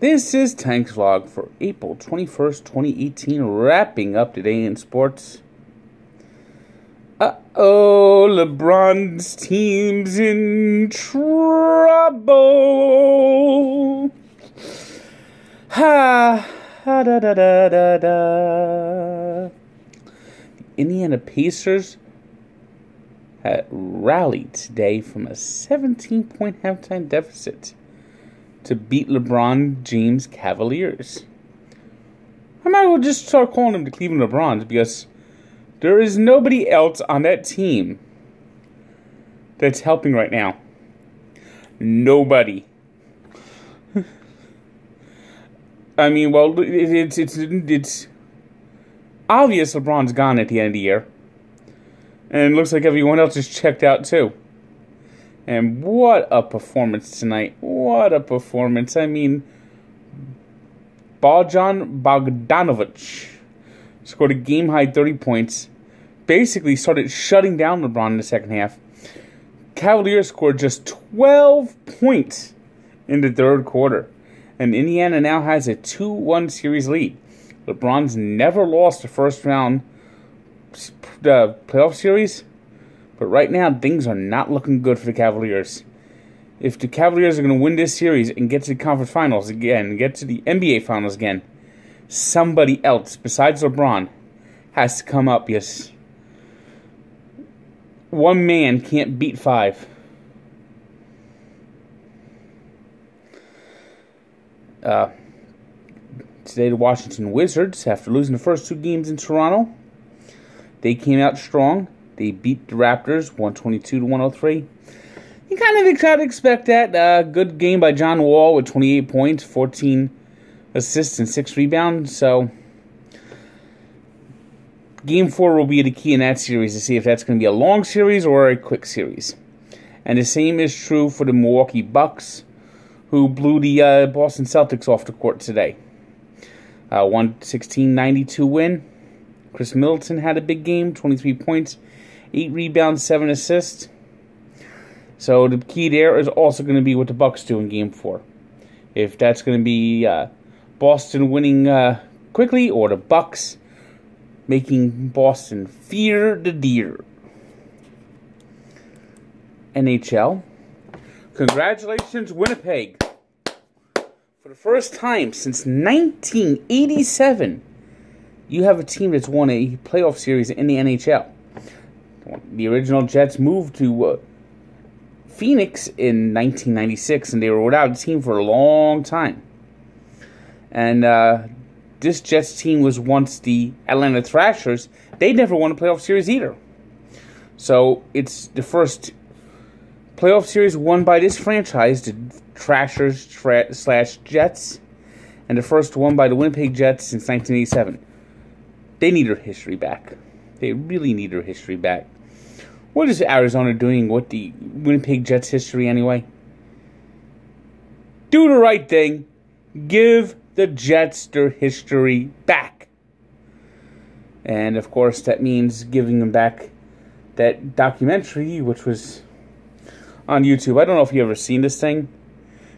This is Tank's Vlog for April 21st, 2018, wrapping up today in sports. Uh-oh, LeBron's team's in trouble. Ha, ha, da, da, da, da, da. The Indiana Pacers had rallied today from a 17-point halftime deficit to beat LeBron James Cavaliers. I might as well just start calling them the Cleveland LeBrons because there is nobody else on that team that's helping right now. Nobody. I mean, well, it's obvious LeBron's gone at the end of the year. And it looks like everyone else is checked out too. And what a performance tonight. What a performance. I mean, Bojan Bogdanovic scored a game-high 30 points. Basically started shutting down LeBron in the second half. Cavaliers scored just 12 points in the third quarter. And Indiana now has a 2-1 series lead. LeBron's never lost the first round playoff series. But right now, things are not looking good for the Cavaliers. If the Cavaliers are going to win this series and get to the conference finals again, get to the NBA finals again, somebody else besides LeBron has to come up. Yes, one man can't beat five. Today, the Washington Wizards, after losing the first two games in Toronto, they came out strong. They beat the Raptors 122-103. You kind of got to expect that. Good game by John Wall with 28 points, 14 assists, and 6 rebounds. So, Game 4 will be the key in that series to see if that's going to be a long series or a quick series. And the same is true for the Milwaukee Bucks, who blew the Boston Celtics off the court today. 116-92 win. Chris Middleton had a big game, 23 points, 8 rebounds, 7 assists. So the key there is also going to be what the Bucks do in Game 4. If that's going to be Boston winning quickly or the Bucks making Boston fear the deer. NHL. Congratulations, Winnipeg. For the first time since 1987, you have a team that's won a playoff series in the NHL. The original Jets moved to Phoenix in 1996, and they were without a team for a long time. And this Jets team was once the Atlanta Thrashers. They never won a playoff series either. So it's the first playoff series won by this franchise, the Thrashers / Jets, and the first one by the Winnipeg Jets since 1987. They need their history back. They really need their history back. What is Arizona doing with the Winnipeg Jets history anyway? Do the right thing. Give the Jets their history back. And, of course, that means giving them back that documentary, which was on YouTube. I don't know if you've ever seen this thing.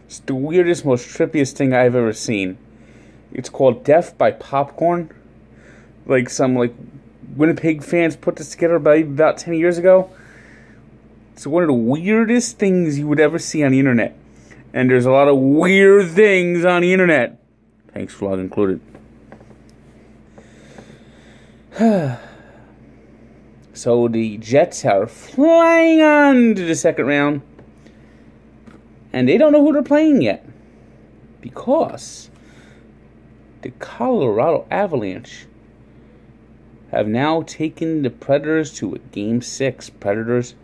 It's the weirdest, most trippiest thing I've ever seen. It's called Death by Popcorn. Like some Winnipeg fans put this together about 10 years ago. It's one of the weirdest things you would ever see on the internet. And there's a lot of weird things on the internet. Thanks, vlog included. So the Jets are flying on to the second round. And they don't know who they're playing yet. Because the Colorado Avalanche have now taken the Predators to a Game 6. Predators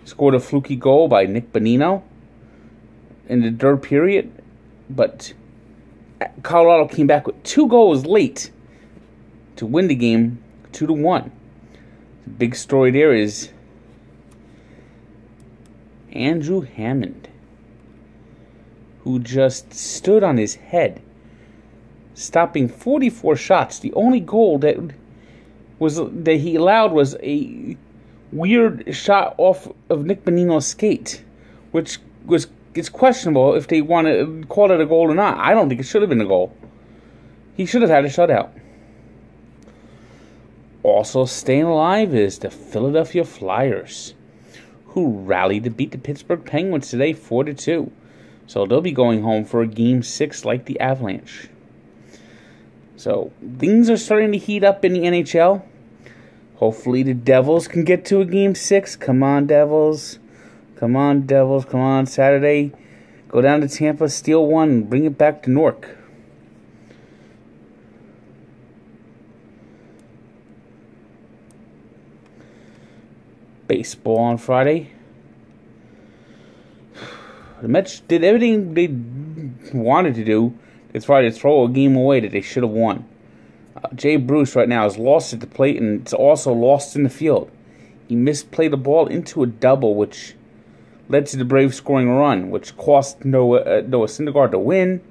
scored a fluky goal by Nick Bonino in the third period, but Colorado came back with 2 goals late to win the game 2-1. The big story there is Andrew Hammond, who just stood on his head, stopping 44 shots. The only goal that he allowed was a weird shot off of Nick Bonino's skate, which was it's questionable if they want to call it a goal or not. I don't think it should have been a goal. He should have had a shutout. Also staying alive is the Philadelphia Flyers, who rallied to beat the Pittsburgh Penguins today 4-2. So they'll be going home for a Game 6 like the Avalanche. So things are starting to heat up in the NHL. Hopefully the Devils can get to a Game 6. Come on, Devils. Come on, Devils. Come on, Saturday. Go down to Tampa, steal one, and bring it back to Newark. Baseball on Friday. The Mets did everything they wanted to do as far as throw a game away that they should have won. Jay Bruce right now is lost at the plate and it's also lost in the field. He misplayed the ball into a double, which led to the Braves scoring a run, which cost Noah Syndergaard the win.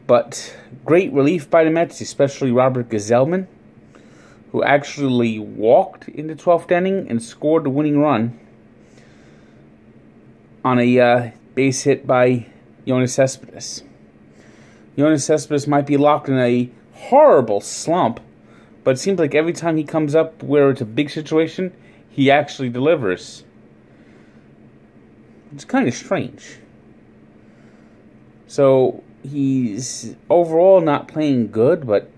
But great relief by the Mets, especially Robert Gsellman, who actually walked in the 12th inning and scored the winning run on a base hit by Yoenis Cespedes. Yoenis Cespedes might be locked in a horrible slump, but it seems like every time he comes up where it's a big situation, he actually delivers. It's kind of strange. So he's overall not playing good, but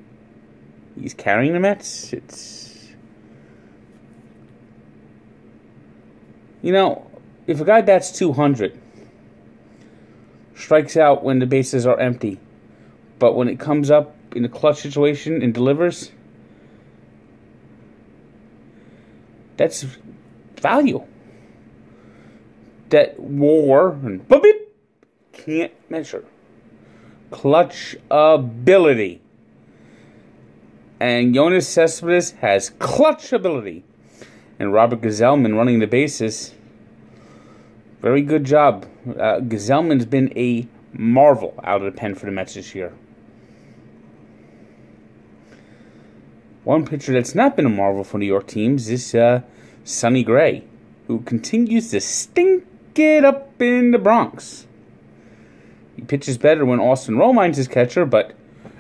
he's carrying the Mets. It's, you know, if a guy bats 200, strikes out when the bases are empty, but when it comes up in a clutch situation and delivers, that's value. That WAR and can't measure. Clutch ability. And Yoenis Cespedes has clutch ability. And Robert Gsellman running the bases. Very good job. Gsellman's been a marvel out of the pen for the Mets this year. One pitcher that's not been a marvel for New York teams is Sonny Gray, who continues to stink it up in the Bronx. He pitches better when Austin Romine's his catcher, but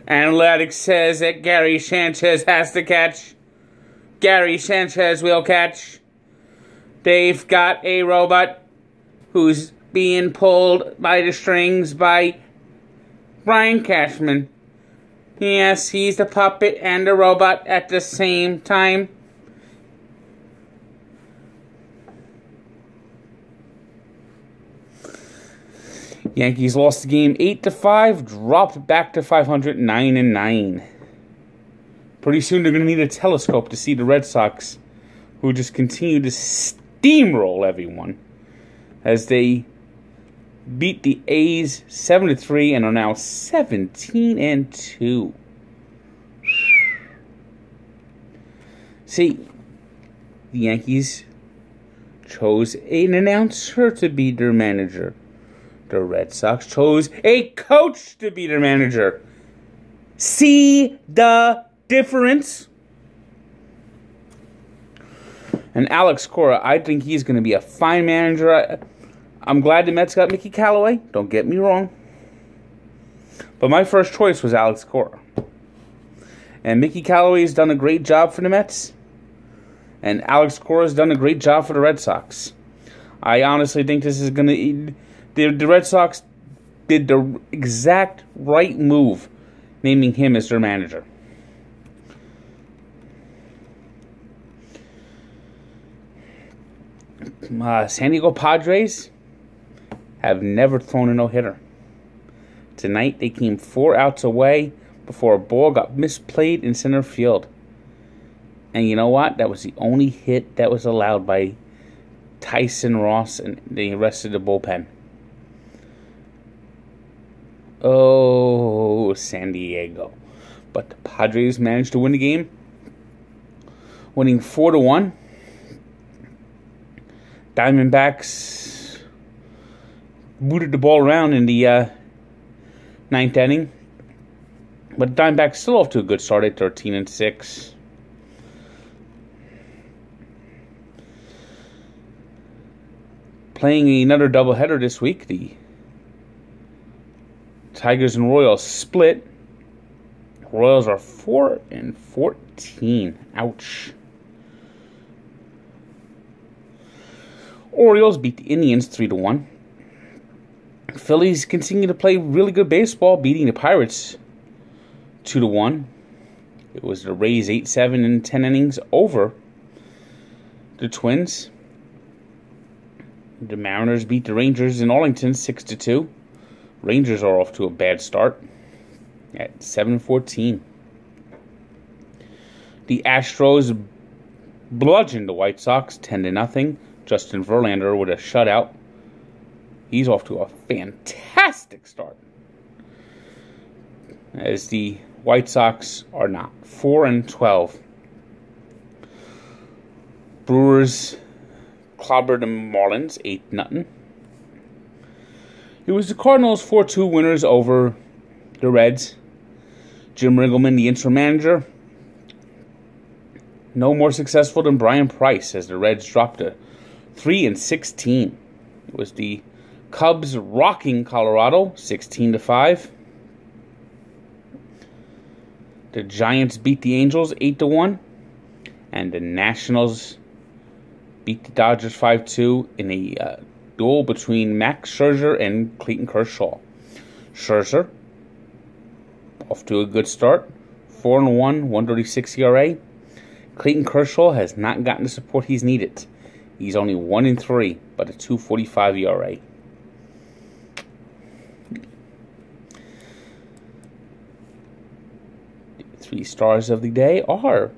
analytics says that Gary Sanchez has to catch. Gary Sanchez will catch. They've got a robot who's being pulled by the strings by Brian Cashman. Yes, he's the puppet and the robot at the same time. Yankees lost the game 8-5, dropped back to 500, 9-9. Pretty soon they're going to need a telescope to see the Red Sox, who just continue to steamroll everyone as they beat the A's 7-3 and are now 17-2. See, the Yankees chose an announcer to be their manager. The Red Sox chose a coach to be their manager. See the difference? And Alex Cora, I think he's going to be a fine manager. I'm glad the Mets got Mickey Callaway. Don't get me wrong. But my first choice was Alex Cora. And Mickey Callaway has done a great job for the Mets. And Alex Cora has done a great job for the Red Sox. I honestly think this is going to... The Red Sox did the exact right move, naming him as their manager. San Diego Padres have never thrown a no-hitter. Tonight, they came 4 outs away before a ball got misplayed in center field. And you know what? That was the only hit that was allowed by Tyson Ross and the rest of the bullpen. Oh, San Diego. But the Padres managed to win the game, winning 4-1. Diamondbacks booted the ball around in the 9th inning. But the Diamondbacks still off to a good start at 13-6. Playing another doubleheader this week, the Tigers and Royals split. Royals are 4-14. Ouch. Orioles beat the Indians 3-1. Phillies continue to play really good baseball, beating the Pirates 2-1. It was the Rays 8-7 in 10 innings over the Twins. The Mariners beat the Rangers in Arlington 6-2. Rangers are off to a bad start at 7-14. The Astros bludgeoned the White Sox 10-0. Justin Verlander with a shutout. He's off to a fantastic start, as the White Sox are not 4-12. Brewers clobbered the Marlins 8-0. It was the Cardinals 4-2 winners over the Reds. Jim Riggleman, the interim manager, no more successful than Brian Price, as the Reds dropped to 3-16. It was the Cubs rocking Colorado 16-5. The Giants beat the Angels 8-1, and the Nationals beat the Dodgers 5-2 in a duel between Max Scherzer and Clayton Kershaw. Scherzer off to a good start, 4-1, 1.36 ERA. Clayton Kershaw has not gotten the support he's needed. He's only 1-3, but a 2.45 ERA. The 3 stars of the day are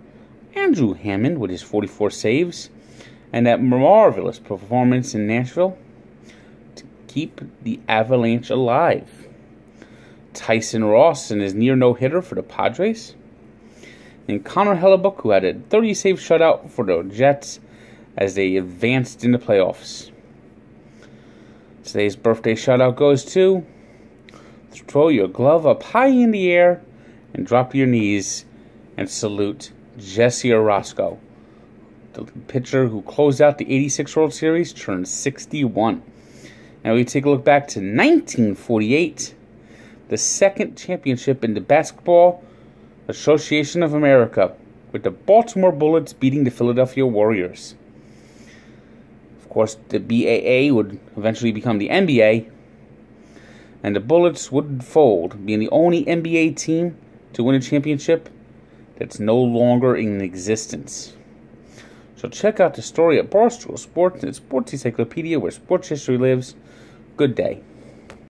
Andrew Hammond with his 44 saves, and that marvelous performance in Nashville to keep the Avalanche alive. Tyson Ross and his near no-hitter for the Padres. And Connor Hellebuck, who had a 30-save shutout for the Jets as they advanced in the playoffs. Today's birthday shutout goes to throw your glove up high in the air and drop your knees and salute Jesse Orosco, the pitcher who closed out the 86 World Series, turned 61. Now we take a look back to 1948, the second championship in the Basketball Association of America, with the Baltimore Bullets beating the Philadelphia Warriors. Of course, the BAA would eventually become the NBA, and the Bullets would fold, being the only NBA team to win a championship that's no longer in existence. So check out the story at Barstool Sports and Sports Encyclopedia, where sports history lives. Good day.